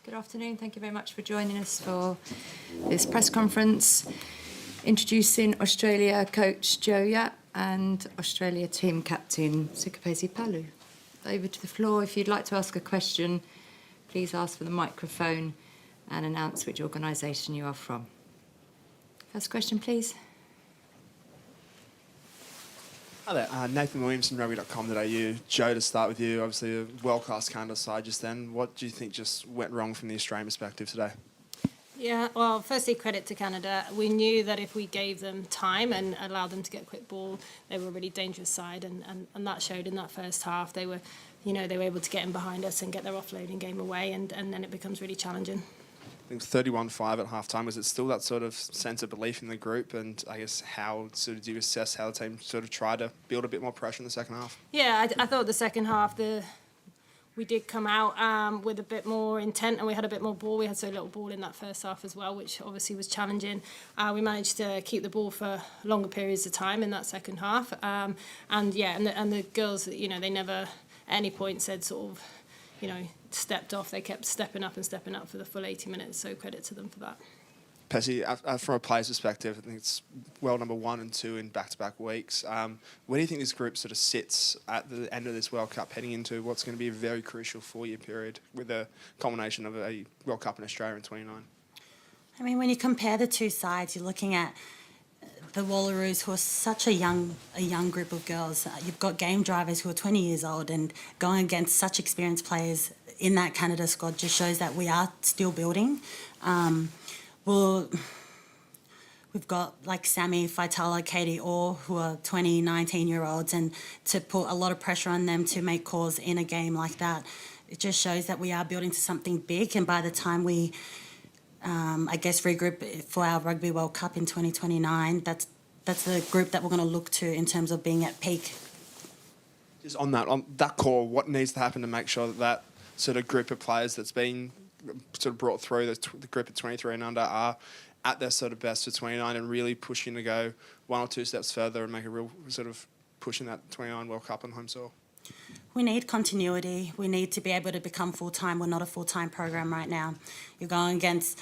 Good afternoon. Thank you very much for joining us for this press conference introducing Australia coach Joe Yapp and Australia team captain Siokapesi Palu. Over to the floor. If you'd like to ask a question, please ask for the microphone and announce which organisation you are from. First question, please. Hi there, Nathan Williams from Rugby.com.au. Joe, to start with you, obviously a world-class Canada side just then. What do you think just went wrong from the Australian perspective today? Yeah, well, firstly, credit to Canada. We knew that if we gave them time and allowed them to get a quick ball, they were a really dangerous side, and that showed in that first half. They were able to get in behind us and get their offloading game away, and then it becomes really challenging. I think 31-5 at half-time. Was it still that sort of sense of belief in the group? And I guess how sort of do you assess how the team sort of tried to build a bit more pressure in the second half? Yeah, I thought the second half, we did come out with a bit more intent and we had a bit more ball. We had so little ball in that first half as well, which obviously was challenging. We managed to keep the ball for longer periods of time in that second half. And the girls, they never at any point said sort of, stepped off. They kept stepping up for the full 80 minutes, so credit to them for that. Pesi, from a player's perspective, I think it's world number 1 and 2 in back-to-back weeks. Where do you think this group sort of sits at the end of this World Cup, heading into what's going to be a very crucial 4-year period with a culmination of a World Cup in Australia in 29? I mean, when you compare the two sides, you're looking at the Wallaroos, who are such a young group of girls. You've got game drivers who are 20 years old, and going against such experienced players in that Canada squad just shows that we are still building. We've got like Sammy, Faitala, Katie Orr, who are 20, 19-year-olds, and to put a lot of pressure on them to make calls in a game like that, it just shows that we are building to something big. And by the time we, regroup for our Rugby World Cup in 2029, that's the group that we're going to look to in terms of being at peak. Just on that core, what needs to happen to make sure that sort of group of players that's been sort of brought through, the group of 23 and under, are at their sort of best for 29 and really pushing to go 1 or 2 steps further and make a real sort of push in that 29 World Cup on home soil? We need continuity. We need to be able to become full-time. We're not a full-time program right now. You're going against...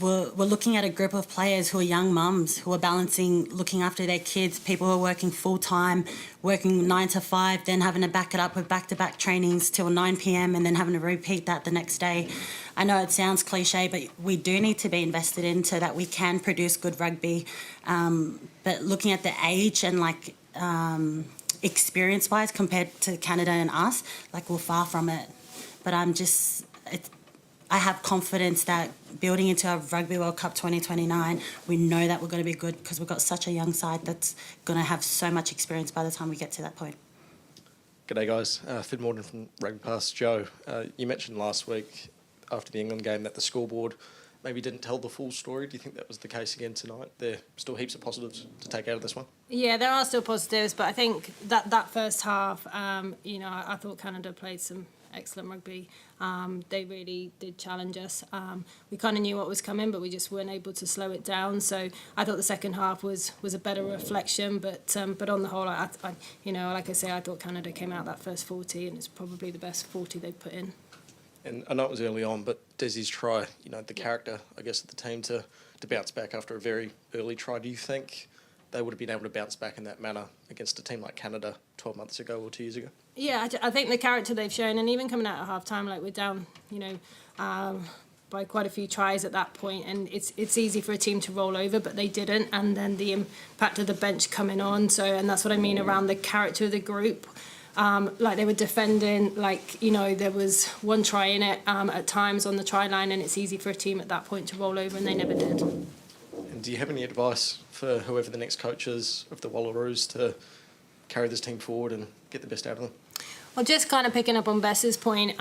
We're looking at a group of players who are young mums, who are balancing looking after their kids, people who are working full-time, working 9 to 5, then having to back it up with back-to-back trainings till 9 p.m. and then having to repeat that the next day. I know it sounds cliche, but we do need to be invested in so that we can produce good rugby. But looking at the age and experience-wise compared to Canada and us, we're far from it. But I have confidence that building into our Rugby World Cup 2029, we know that we're going to be good because we've got such a young side that's going to have so much experience by the time we get to that point. G'day guys, Finn Morden from Rugby Pass. Joe, you mentioned last week after the England game that the scoreboard maybe didn't tell the full story. Do you think that was the case again tonight? There are still heaps of positives to take out of this one? Yeah, there are still positives, but I think that first half, I thought Canada played some excellent rugby. They really did challenge us. We kind of knew what was coming, but we just weren't able to slow it down. So I thought the second half was a better reflection. But on the whole, like I say, I thought Canada came out that first 40, and it's probably the best 40 they've put in. And I know it was early on, but Desi's try, the character, I guess, of the team to bounce back after a very early try. Do you think they would have been able to bounce back in that manner against a team like Canada 12 months ago or 2 years ago? Yeah, I think the character they've shown, and even coming out at half-time, we're down, by quite a few tries at that point, and it's easy for a team to roll over, but they didn't, and then the impact of the bench coming on, and that's what I mean around the character of the group. They were defending, there was one try in it at times on the try line, and it's easy for a team at that point to roll over, and they never did. And do you have any advice for whoever the next coach is of the Wallaroos to carry this team forward and get the best out of them? Well, just kind of picking up on Bess's point,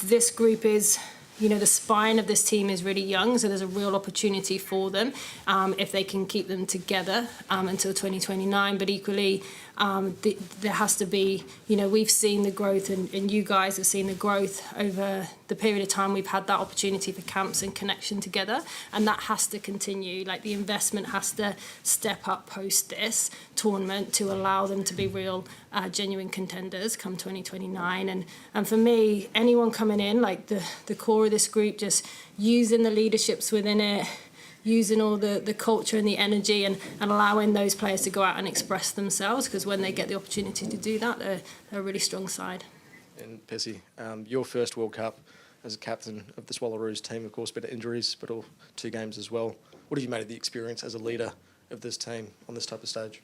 this group is, the spine of this team is really young, so there's a real opportunity for them if they can keep them together until 2029. But equally, there has to be, we've seen the growth, and you guys have seen the growth over the period of time we've had that opportunity for camps and connection together, and that has to continue. Like, the investment has to step up post this tournament to allow them to be real genuine contenders come 2029. And for me, anyone coming in, like the core of this group, just using the leaderships within it, using all the culture and the energy, and allowing those players to go out and express themselves, because when they get the opportunity to do that, they're a really strong side. And Pessy, your first World Cup as a captain of this Wallaroos team, of course, bit of injuries, but all 2 games as well. What have you made of the experience as a leader of this team on this type of stage?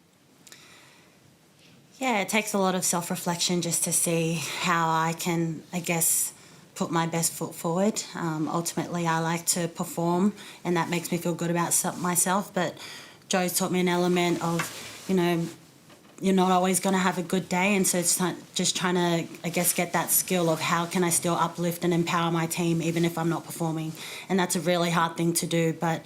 Yeah, it takes a lot of self-reflection just to see how I can, I guess, put my best foot forward. Ultimately, I like to perform, and that makes me feel good about myself. But Joe's taught me an element of, you're not always going to have a good day, and so it's just trying to, I guess, get that skill of how can I still uplift and empower my team even if I'm not performing. And that's a really hard thing to do, but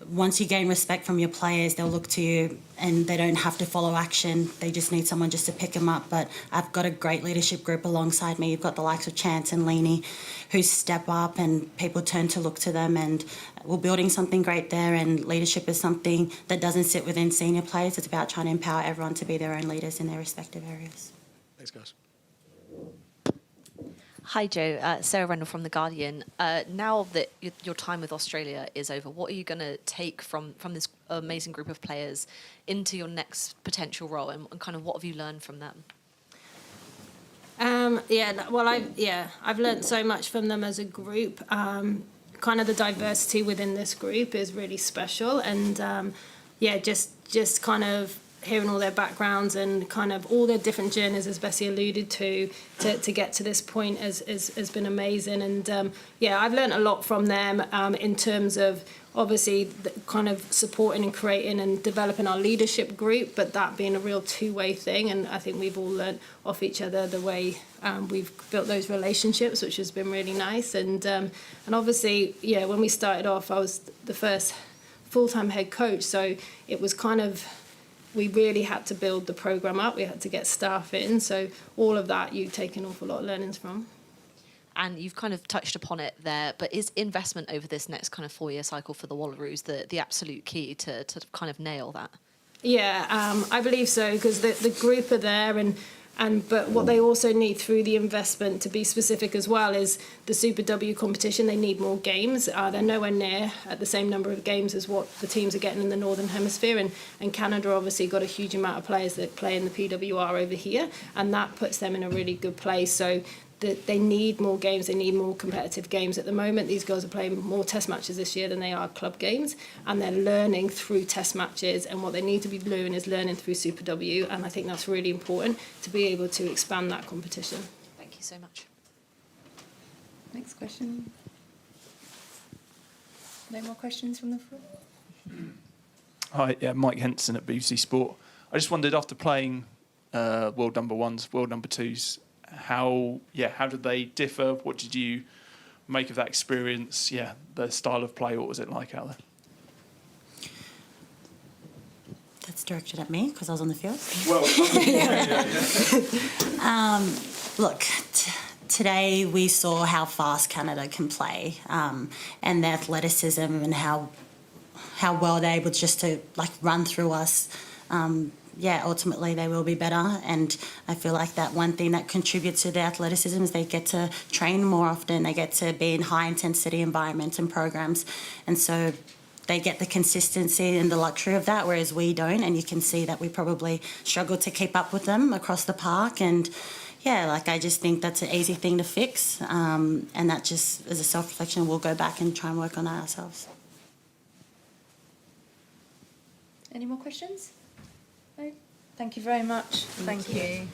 once you gain respect from your players, they'll look to you, and they don't have to follow action. They just need someone just to pick them up. But I've got a great leadership group alongside me. You've got the likes of Chance and Leanie who step up, and people turn to look to them, and we're building something great there. And leadership is something that doesn't sit within senior players. It's about trying to empower everyone to be their own leaders in their respective areas. Thanks, guys. Hi Joe, Sarah Rendell from The Guardian. Now that your time with Australia is over, what are you going to take from this amazing group of players into your next potential role, and kind of what have you learned from them? I've learned so much from them as a group. Kind of the diversity within this group is really special, and just kind of hearing all their backgrounds and kind of all their different journeys, as Bessie alluded to get to this point has been amazing. And I've learned a lot from them in terms of obviously kind of supporting and creating and developing our leadership group, but that being a real two-way thing. And I think we've all learned off each other the way we've built those relationships, which has been really nice. And obviously, when we started off, I was the first full-time head coach, so it was kind of, we really had to build the programme up. We had to get staff in. So all of that you take an awful lot of learnings from. And you've kind of touched upon it there, but is investment over this next kind of 4-year cycle for the Wallaroos the absolute key to kind of nail that? Yeah, I believe so, because the group are there, but what they also need through the investment, to be specific as well, is the Super W competition. They need more games. They're nowhere near at the same number of games as what the teams are getting in the Northern Hemisphere, and Canada obviously got a huge amount of players that play in the PWR over here, and that puts them in a really good place. So they need more games, they need more competitive games. At the moment, these girls are playing more test matches this year than they are club games, and they're learning through test matches, and what they need to be doing is learning through Super W, and I think that's really important to be able to expand that competition. Thank you so much. Next question. No more questions from the floor? Hi, Mike Henson at BBC Sport. I just wondered, after playing world number ones, world number twos, how did they differ? What did you make of that experience? The style of play, what was it like out there? That's directed at me because I was on the field. Well, Look, today we saw how fast Canada can play, and their athleticism, and how well they're able just to run through us. Ultimately they will be better, and I feel like that one thing that contributes to their athleticism is they get to train more often, they get to be in high intensity environments and programs, and so they get the consistency and the luxury of that, whereas we don't, and you can see that we probably struggle to keep up with them across the park. And I just think that's an easy thing to fix, and that just as a self-reflection, we'll go back and try and work on that ourselves. Any more questions? No? Thank you very much. Thank you.